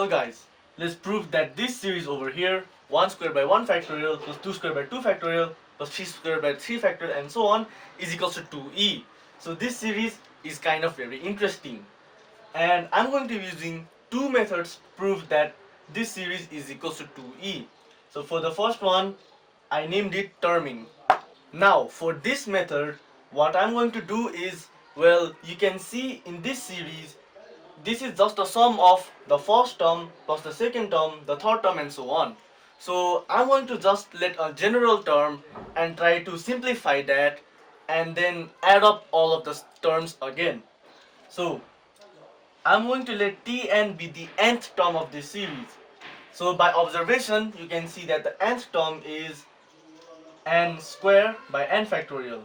So guys, let's prove that this series over here, 1 squared by 1 factorial plus 2 squared by 2 factorial plus 3 squared by 3 factorial and so on is equals to 2e. So this series is kind of very interesting. And I'm going to be using two methods to prove that this series is equals to 2e. So for the first one, I named it terming. Now for this method, what I'm going to do is, well, you can see in this series, this is just a sum of the first term plus the second term, the third term and so on. So I'm going to just let a general term and try to simplify that and then add up all of the terms again. So I'm going to let Tn be the nth term of this series. So by observation, you can see that the nth term is n square by n factorial.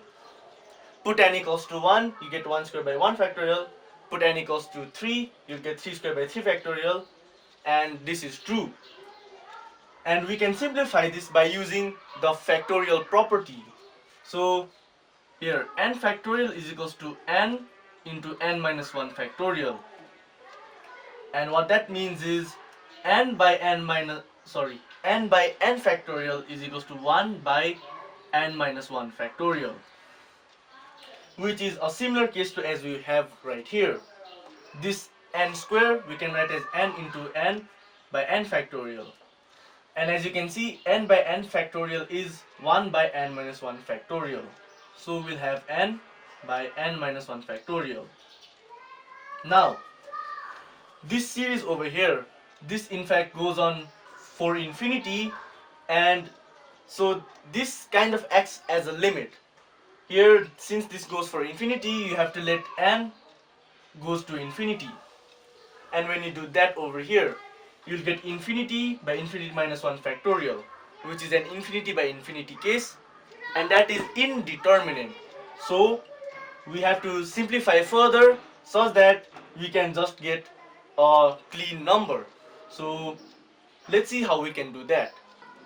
Put n equals to 1, you get 1 squared by 1 factorial. Put n equals to 3, you get 3 squared by 3 factorial. And this is true. And we can simplify this by using the factorial property. So here, n factorial is equals to n into n minus 1 factorial. And what that means is n by n factorial is equals to 1 by n minus 1 factorial, which is a similar case to as we have right here. This n square we can write as n into n by n factorial. And as you can see, n by n factorial is 1 by n minus 1 factorial. So we'll have n by n minus 1 factorial. Now, this series over here, this in fact goes on for infinity, and so this kind of acts as a limit. Here, since this goes for infinity, you have to let n goes to infinity. And when you do that over here, you'll get infinity by infinity minus 1 factorial, which is an infinity by infinity case, and that is indeterminate. So we have to simplify further such that we can just get a clean number. So let's see how we can do that.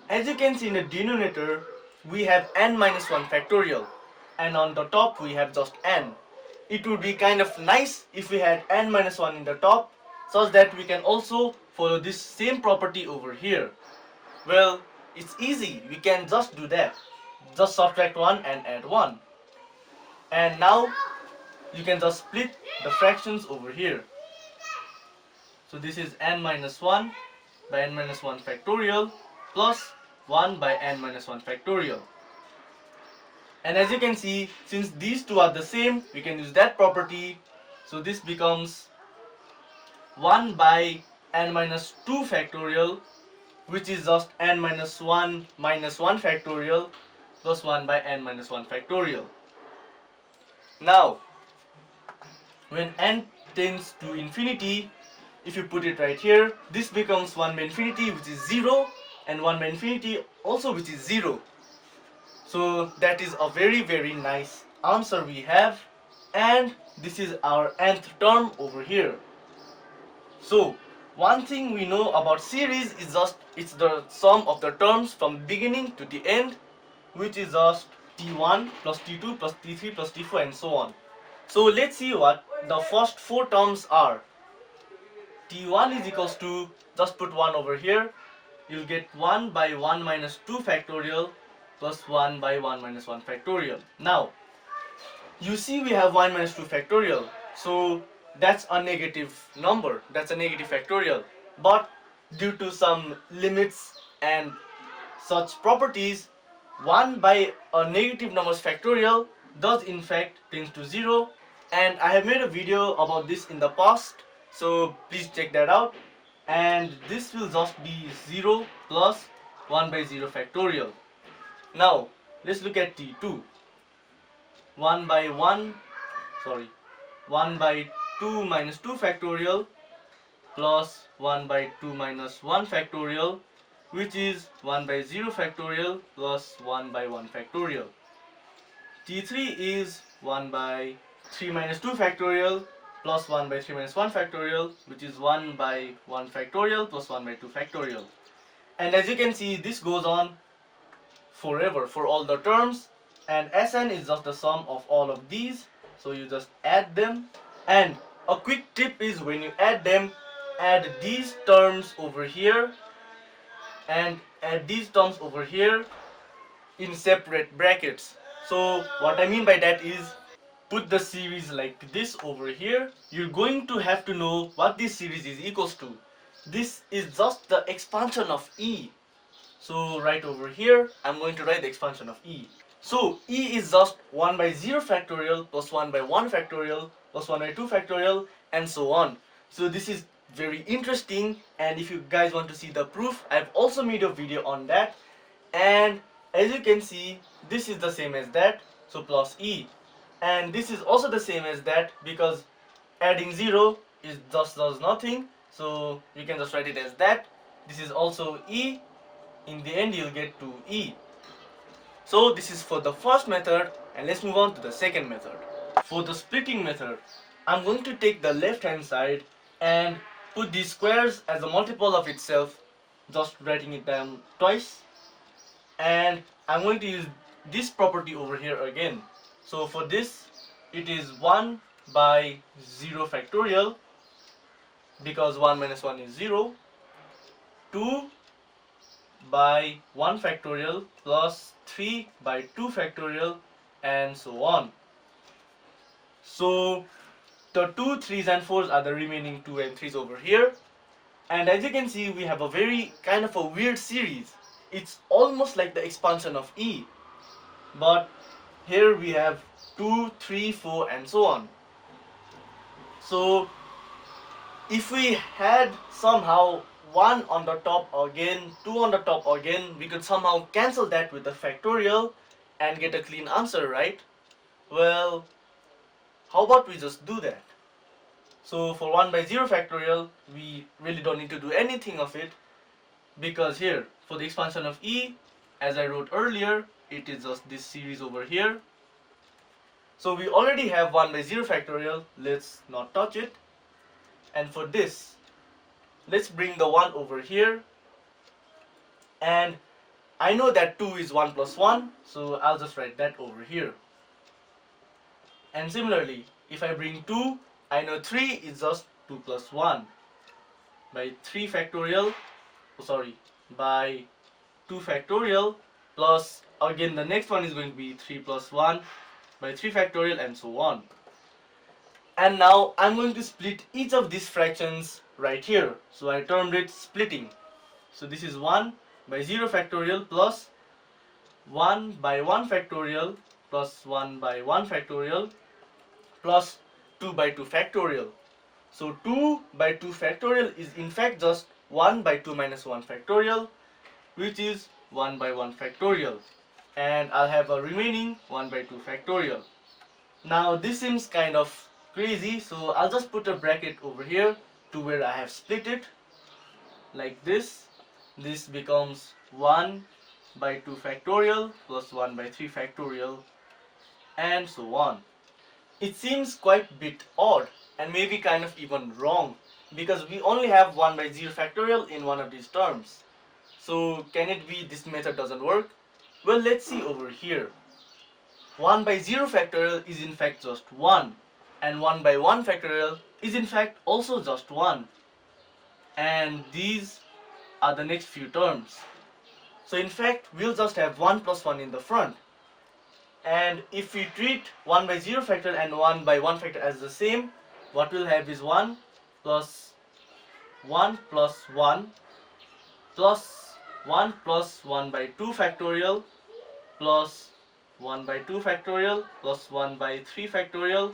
As you can see in the denominator, we have n minus 1 factorial, and on the top we have just n. It would be kind of nice if we had n minus 1 in the top, such that we can also follow this same property over here. Well, it's easy, we can just do that. Just subtract 1 and add 1. And now you can just split the fractions over here. So this is n minus 1 by n minus 1 factorial plus 1 by n minus 1 factorial. And as you can see, since these two are the same, we can use that property. So this becomes 1 by n minus 2 factorial, which is just n minus 1 factorial plus 1 by n minus 1 factorial. Now, when n tends to infinity, if you put it right here, this becomes 1 by infinity, which is 0, and 1 by infinity also, which is 0. So that is a very, very nice answer we have, and this is our nth term over here. So one thing we know about series is just it's the sum of the terms from beginning to the end, which is just t1 plus t2 plus t3 plus t4 and so on. So let's see what the first four terms are. T1 is equals to, just put 1 over here, you'll get 1 by 1 minus 2 factorial plus 1 by 1 minus 1 factorial. Now, you see we have 1 minus 2 factorial, so that's a negative number, that's a negative factorial. But due to some limits and such properties, 1 by a negative number's factorial does in fact tends to 0, and I have made a video about this in the past, so please check that out. And this will just be 0 plus 1 by 0 factorial. Now let's look at t2. 1 by 2 minus 2 factorial plus 1 by 2 minus 1 factorial, which is 1 by 0 factorial plus 1 by 1 factorial. T3 is 1 by 3 minus 2 factorial plus 1 by 3 minus 1 factorial, which is 1 by 1 factorial plus 1 by 2 factorial. And as you can see, this goes on forever for all the terms, and Sn is just the sum of all of these, so you just add them. And a quick tip is, when you add them, add these terms over here and add these terms over here in separate brackets. So what I mean by that is, put the series like this over here. You're going to have to know what this series is equals to. This is just the expansion of E. So right over here, I'm going to write the expansion of E. So E is just 1 by 0 factorial plus 1 by 1 factorial plus 1 by 2 factorial and so on. So this is very interesting, and if you guys want to see the proof, I've also made a video on that. And as you can see, this is the same as that, so plus E. And this is also the same as that because adding 0 is just does nothing, so you can just write it as that. This is also E. In the end, you'll get 2E. So this is for the first method, and let's move on to the second method. For the splitting method, I'm going to take the left hand side and put these squares as a multiple of itself, just writing it down twice. And I'm going to use this property over here again. So for this, it is 1 by 0 factorial, because 1 minus 1 is 0, 2 by 1 factorial plus 3 by 2 factorial and so on. So the 2, 3s and 4s are the remaining 2 and 3s over here. And as you can see, we have a very kind of a weird series. It's almost like the expansion of E. But here we have 2, 3, 4 and so on. So if we had somehow 1 on the top again, 2 on the top again, we could somehow cancel that with the factorial and get a clean answer, right? Well, how about we just do that? So for 1 by 0 factorial, we really don't need to do anything of it, because here, for the expansion of E, as I wrote earlier, it is just this series over here. So we already have 1 by 0 factorial, let's not touch it. And for this, let's bring the 1 over here. And I know that 2 is 1 plus 1, so I'll just write that over here. And similarly, if I bring 2, I know 3 is just 2 plus 1 by 3 factorial, by 2 factorial plus, again the next one is going to be 3 plus 1 by 3 factorial and so on. And now I'm going to split each of these fractions right here. So I termed it splitting. So this is 1 by 0 factorial plus 1 by 1 factorial plus 1 by 1 factorial plus 2 by 2 factorial. So 2 by 2 factorial is in fact just 1 by 2 minus 1 factorial, which is 1 by 1 factorial. And I'll have a remaining 1 by 2 factorial. Now this seems kind of crazy, so I'll just put a bracket over here to where I have split it like this. This becomes 1 by 2 factorial plus 1 by 3 factorial and so on. It seems quite a bit odd and maybe kind of even wrong, because we only have 1 by 0 factorial in one of these terms. So can it be this method doesn't work? Well, let's see over here. 1 by 0 factorial is in fact just 1, and 1 by 1 factorial is in fact also just 1. And these are the next few terms. So in fact, we'll just have 1 plus 1 in the front. And if we treat 1 by 0 factorial and 1 by 1 factorial as the same, what we'll have is 1 plus 1 plus 1 plus 1 plus 1 by 2 factorial plus 1 by 2 factorial plus 1 by 3 factorial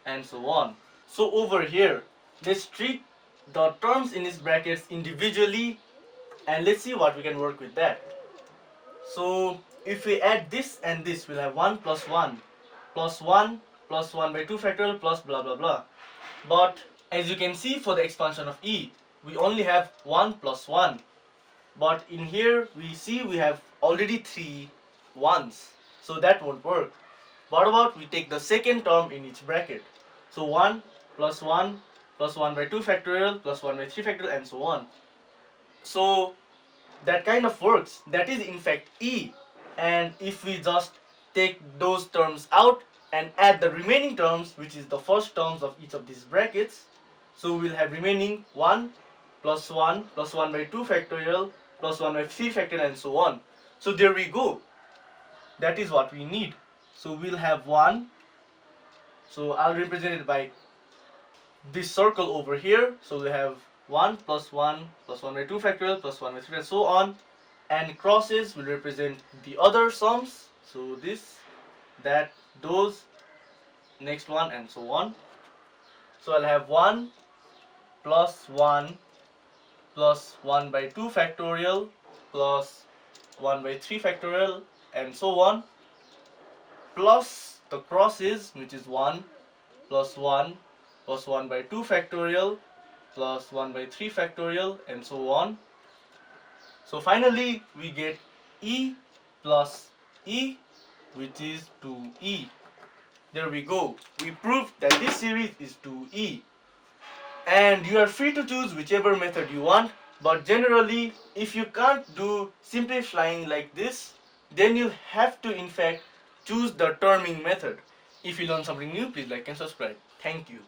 and so on. So over here, let's treat the terms in these brackets individually and let's see what we can work with that. So if we add this and this, we'll have 1 plus 1 plus 1 plus 1 by 2 factorial plus blah blah blah. But as you can see, for the expansion of E, we only have 1 plus 1. But in here, we see we have already 3 1s. So that won't work. What about we take the second term in each bracket? So 1 plus 1 plus 1 by 2 factorial plus 1 by 3 factorial and so on. So that kind of works. That is in fact E. And if we just take those terms out and add the remaining terms, which is the first terms of each of these brackets, so we'll have remaining 1 plus 1 by 2 factorial plus 1 by 3 factorial and so on. So there we go. That is what we need. So we'll have 1. So I'll represent it by this circle over here. So we have 1 plus 1 plus 1 by 2 factorial plus 1 by 3 and so on. And crosses will represent the other sums. So this, that, those, next one and so on. So I'll have 1 plus 1 plus 1 by 2 factorial plus 1 by 3 factorial and so on, plus the crosses, which is 1 plus 1 plus 1 by 2 factorial plus 1 by 3 factorial and so on. So finally we get E plus E, which is 2E. There we go. We proved that this series is 2E. And you are free to choose whichever method you want, but generally if you can't do simplifying like this, then you have to in fact choose the terming method. If you learn something new, please like and subscribe. Thank you.